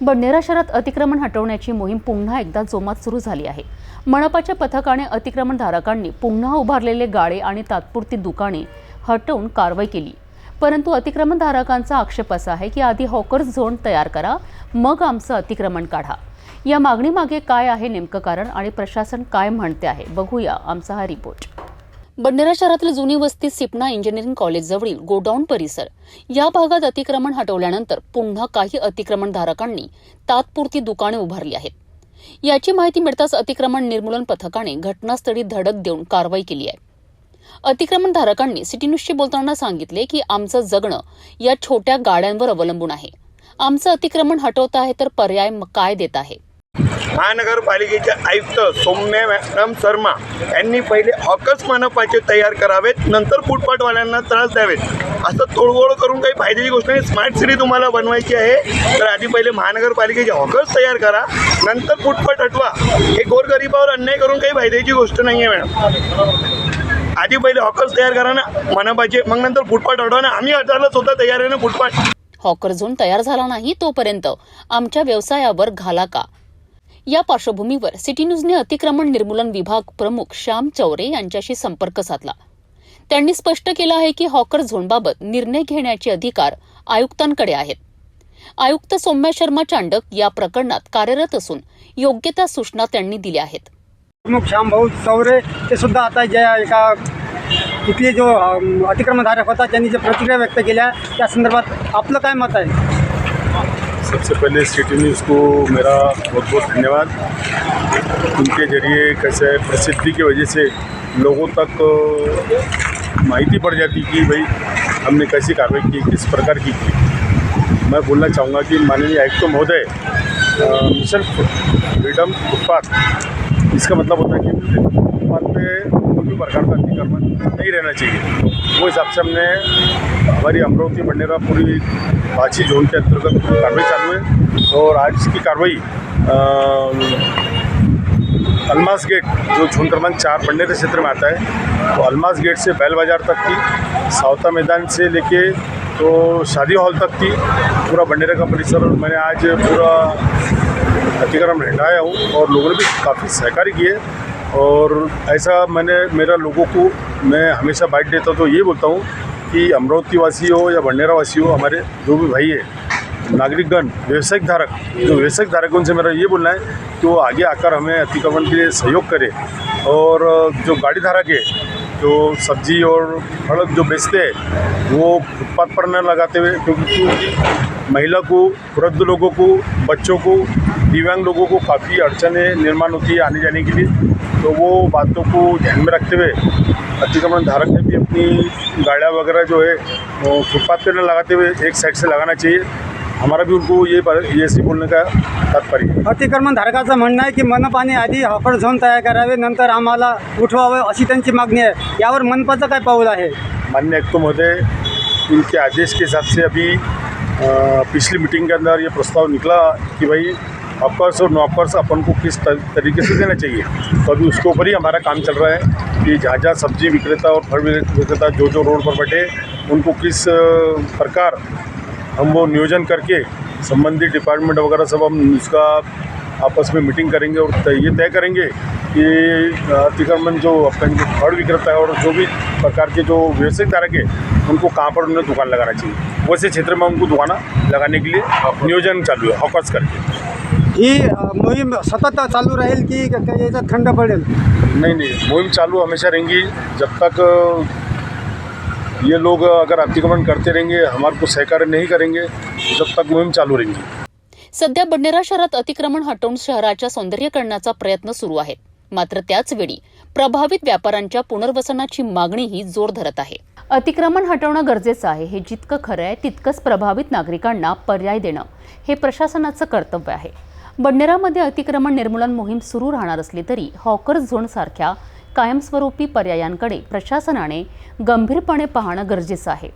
बडनेरा शहरात अतिक्रमण हटवण्याची मोहीम पुन्हा एकदा जोमात सुरू झाली आहे। मनपाच्या पथकाने अतिक्रमणधारकांनी पुन्हा उभारलेले गाळे आणि तात्पुरती दुकाने हटवून कारवाई केली। परंतु अतिक्रमणधारकांचा आक्षेप असा आहे की आधी हॉकर्स झोन तयार करा, मग आमचं अतिक्रमण काढा। या मागणीमागे काय आहे नेमकं कारण आणि प्रशासन काय म्हणते आहे, बघूया आमचा हा रिपोर्ट। बडनेरा शहरातील जुनी वस्ती सिपना इंजिनिअरिंग कॉलेज जवळील गोडाऊन परिसर या भागात अतिक्रमण हटवल्यानंतर पुन्हा काही अतिक्रमणधारकांनी तात्पुरती दुकाने उभारली आहेत। याची माहिती मिळताच अतिक्रमण निर्मूलन पथकाने घटनास्थळी धडक देऊन कारवाई केली आहे। अतिक्रमणधारकांनी सिटी न्यूजशी बोलताना सांगितले की आमचं जगणं या छोट्या गाड्यांवर अवलंबून आहे। आमचं अतिक्रमण हटवत आहे तर पर्याय काय देत आहे। महानगरपालिकेचे आयुक्त सौम्या मॅडम शर्मा यांनी पहिले हॉकर्स मनपाचे तयार करावेत, नंतर फुटपाथवाल्यांना त्रास द्यावेत। असं तोडगोड करून काही फायद्याची गोष्ट नाही। स्मार्ट सिटी तुम्हाला बनवायची आहे तर आधी पहिले महानगरपालिकेचे हॉकर्स तयार करा, नंतर फुटपाथ हटवा। हे गोरगरिबावर अन्याय करून काही फायद्याची गोष्ट नाही आहे मॅडम। आधी पहिले हॉकर्स तयार करा ना मनपाचे, मग नंतर फुटपाथ हटवा ना। आम्ही हटायला स्वतः तयार आहे ना फुटपाथ। हॉकर झोन तयार झाला नाही तोपर्यंत आमच्या व्यवसायावर घाला का, या पार्श्वभूमीवर सिटी न्यूजने अतिक्रमण निर्मूलन विभाग प्रमुख श्याम चौरे यांच्याशी संपर्क साधला। त्यांनी स्पष्ट केलं आहे की हॉकर झोनबाबत निर्णय घेण्याचे अधिकार आयुक्तांकडे आहेत। आयुक्त सौम्या शर्मा चांडक या प्रकरणात कार्यरत असून योग्य त्या सूचना त्यांनी दिल्या आहेत। प्रमुख श्यामभाऊ चौरे ते सुद्धा आता ज्या एका इथले जो अतिक्रमणधारक होता त्यांनी जे प्रतिक्रिया व्यक्त केल्या त्या संदर्भात आपलं काय मत आहे? सबसे पहले सिटी न्यूज़ को मेरा बहुत बहुत धन्यवाद। उनके जरिए कैसे प्रसिद्धि की वजह से लोगों तक माहिती पड़ जाती कि भाई हमने कैसी कार्रवाई की, किस प्रकार की। मैं बोलना चाहूँगा कि माननीय आयुक्त महोदय, मिशन फ्रीडम फुटपाथ, इसका मतलब होता है कि फुटपाथ पे कोई भी प्रकार का अतिक्रमण नहीं रहना चाहिए। वो हिसाब से हमने हमारी अमरावती बडनेरा पूरी पाची जोन के अंतर्गत कार्रवाई चालू है। और आज इसकी कार्रवाई अलमास गेट जो जोन क्रमांक 4 बडनेरा क्षेत्र में आता है, तो अलमास गेट से बैल बाजार तक की, सावता मैदान से लेके तो शादी हॉल तक की पूरा बडनेरा का परिसर मैंने आज पूरा अतिक्रमण हटाया हूँ और लोगों ने भी काफ़ी सहकारी किए। और ऐसा मेरा लोगों को मैं हमेशा बाइट देता तो ये बोलता हूँ कि अमरावती वासी हो या बडनेरा वासी हो, हमारे जो भी भाई है नागरिकगण, व्यवसायिक धारक उनसे मेरा ये बोलना है कि वो आगे आकर हमें अतिक्रमण के लिए सहयोग करे। और जो गाड़ी धारक है, जो सब्जी और फल जो बेचते हैं, वो फुटपाथ पर न लगाते हुए, क्योंकि महिला को, वृद्ध लोगों को, बच्चों को, दिव्यांग लोगों को काफ़ी अड़चनें निर्माण होती है आने जाने के लिए। तो वो बातों को ध्यान में रखते हुए अतिक्रमण धारक ने भी अपनी गाड़ियाँ वगैरह जो है वो फुटपाथ पर न लगाते हुए एक साइड से लगाना चाहिए। हमारा भी उनको ये ऐसे बोलने का तात्पर्य। अतिक्रमण धारकाचं म्हणणं आहे की मनपाने आधी हॉकर झोन तयार करावे, नंतर आम्हाला उठवावे, अशी त्यांची मागणी आहे। यावर मनपाचं काय पाऊल आहे? माननीय आयुक्त महोदय, इनके आदेश के हिसाब से अभी पिछली मीटिंग के अंदर ये प्रस्ताव निकला कि भाई हॉकर्स और नॉकर्स अपन को किस तरीके से देना चाहिए। तो अभी उसके ऊपर ही हमारा काम चल रहा है कि जहाँ जहाँ सब्जी विक्रेता और फल विक्रेता जो रोड पर बैठे, उनको किस प्रकार हम वो नियोजन करके संबंधित डिपार्टमेंट वगैरह सब हम इसका आपस में मीटिंग करेंगे और ये तय करेंगे कि अतिक्रमण जो अपन जो फल विक्रेता है और जो भी प्रकार के जो व्यवसायिक धारक है, उनको कहाँ पर उन्हें दुकान लगाना चाहिए, वैसे क्षेत्र में उनको दुकान लगाने के लिए नियोजन चालू है हॉकर्स करके। ही मोहीम सतत चालू रहेल की याचा खंड पडेल? नहीं, मुहिम चालू हमेशा रहेंगी जब तक ये लोग अगर अतिक्रमण करते रहेंगे, हमारे को सहकार्य नहीं करेंगे, जब तक मुहिम चालू रहेंगी। सध्या बडनेरा शहरात अतिक्रमण हटवून शहराच्या सौंदर्यीकरणाचा प्रयत्न सुरू आहे। मात्र त्याच वेळी प्रभावित व्यापाऱ्यांच्या पुनर्वसनाची मागणीही जोर धरत आहे। अतिक्रमण हटवणं गरजेचं आहे, हे जितकं खरं आहे तितकंच प्रभावित नागरिकांना पर्याय देणं हे प्रशासनाचं कर्तव्य आहे। बडनेरामध्ये अतिक्रमण निर्मूलन मोहीम सुरू राहणार असली तरी हॉकर झोन सारख्या कायमस्वरूपी पर्यायांकडे प्रशासनाने गंभीरपणे पाहणं गरजेचं आहे।